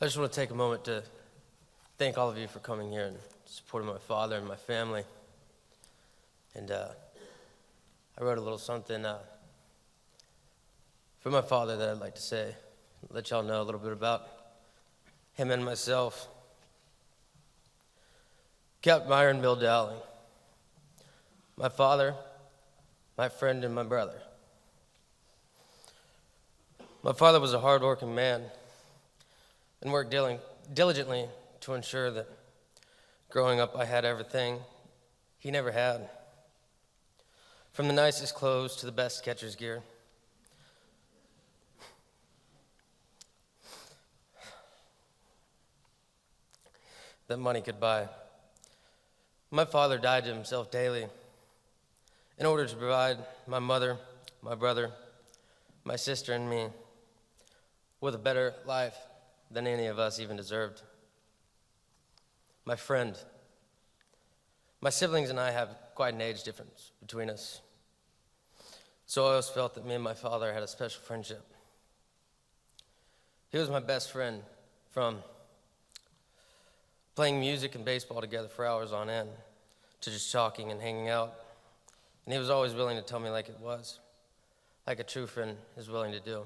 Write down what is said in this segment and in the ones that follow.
I just want to take a moment to thank all of you for coming here and supporting my father and my family. And I wrote a little something for my father that I'd like to say, let y'all know a little bit about him and myself. Capt. Bill Dowling, my father, my friend, and my brother. My father was a hard-working man and worked diligently to ensure that growing up I had everything he never had, from the nicest clothes to the best catcher's gear. That money could buy. My father died to himself daily in order to provide my mother, my brother, my sister, and me with a better life than any of us even deserved. My friend. My siblings and I have quite an age difference between us, so I always felt that me and my father had a special friendship. He was my best friend, from playing music and baseball together for hours on end to just talking and hanging out. And he was always willing to tell me like it was, like a true friend is willing to do.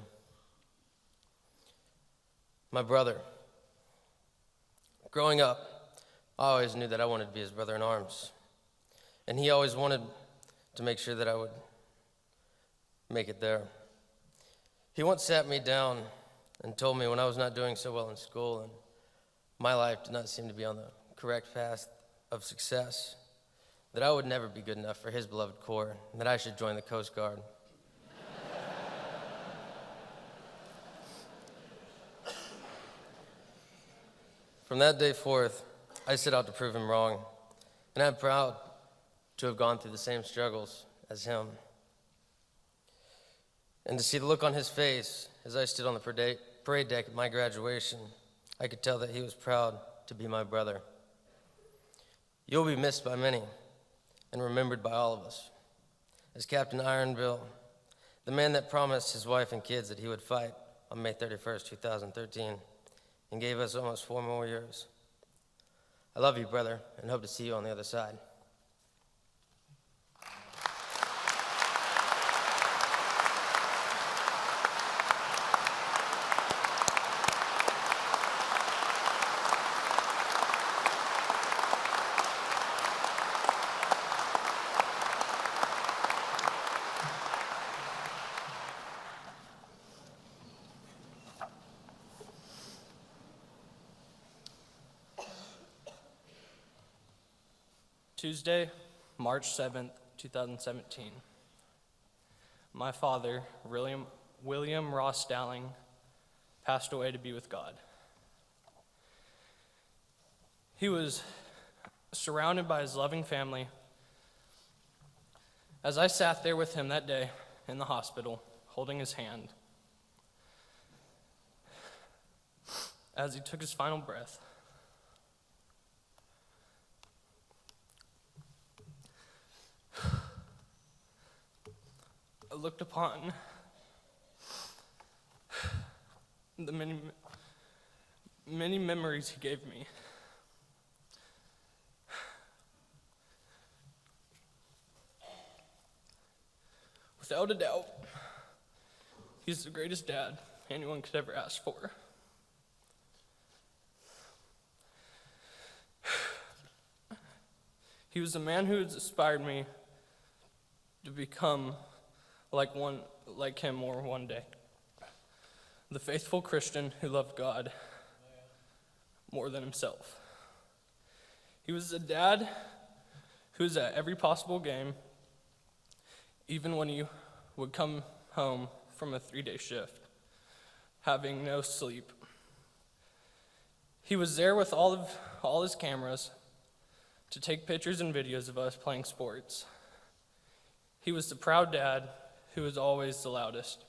My brother. Growing up, I always knew that I wanted to be his brother in arms. And he always wanted to make sure that I would make it there. He once sat me down and told me when I was not doing so well in school and my life did not seem to be on the correct path of success, that I would never be good enough for his beloved Corps, and that I should join the Coast Guard. From that day forth, I set out to prove him wrong, and I'm proud to have gone through the same struggles as him. And to see the look on his face as I stood on the parade deck at my graduation, I could tell that he was proud to be my brother. You'll be missed by many and remembered by all of us as Captain Bill, the man that promised his wife and kids that he would fight on May 31st, 2013, and gave us almost 4 more years. I love you, brother, and hope to see you on the other side. Tuesday, March 7th, 2017. My father, William Ross Dowling, passed away to be with God. He was surrounded by his loving family. As I sat there with him that day in the hospital, holding his hand, as he took his final breath, I looked upon the many memories he gave me. Without a doubt, he's the greatest dad anyone could ever ask for. He was the man who has inspired me to become like him more one day. The faithful Christian who loved God more than himself. He was a dad who was at every possible game, even when he would come home from a 3-day shift, having no sleep. He was there with all his cameras to take pictures and videos of us playing sports. He was the proud dad who was always the loudest.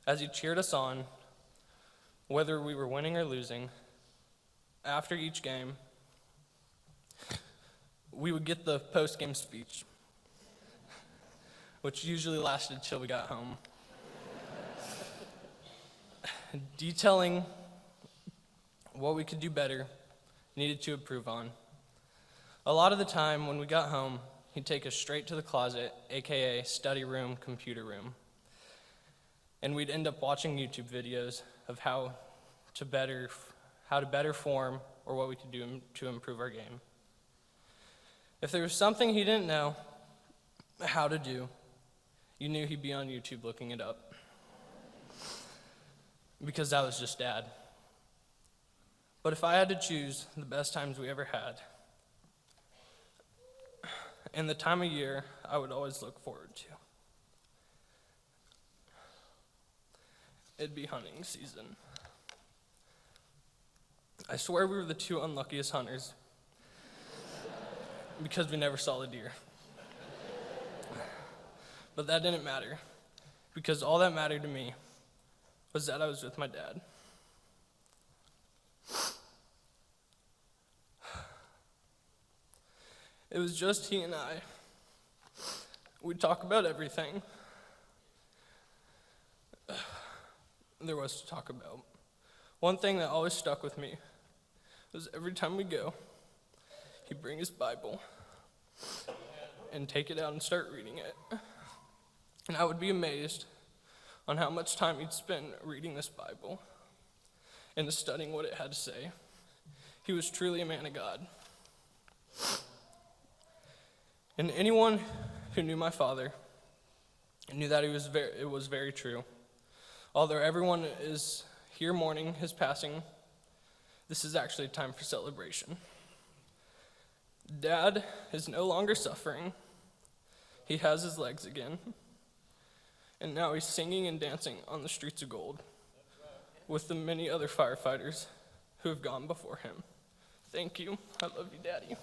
As he cheered us on, whether we were winning or losing, after each game, we would get the post-game speech, which usually lasted till we got home, detailing what we could do better, needed to improve on. A lot of the time when we got home, he'd take us straight to the closet, aka study room, computer room. And we'd end up watching YouTube videos of how to better form or what we could do to improve our game. If there was something he didn't know how to do, you knew he'd be on YouTube looking it up. Because that was just Dad. But if I had to choose the best times we ever had, and the time of year I would always look forward to, it'd be hunting season. I swear we were the two unluckiest hunters because we never saw the deer. But that didn't matter, because all that mattered to me was that I was with my dad. It was just he and I. We'd talk about everything there was to talk about. One thing that always stuck with me was every time we go, he'd bring his Bible and take it out and start reading it. And I would be amazed on how much time he'd spend reading this Bible and studying what it had to say. He was truly a man of God. And anyone who knew my father knew that it was very true. Although everyone is here mourning his passing, this is actually a time for celebration. Dad is no longer suffering. He has his legs again. And now he's singing and dancing on the streets of gold with the many other firefighters who have gone before him. Thank you. I love you, Daddy.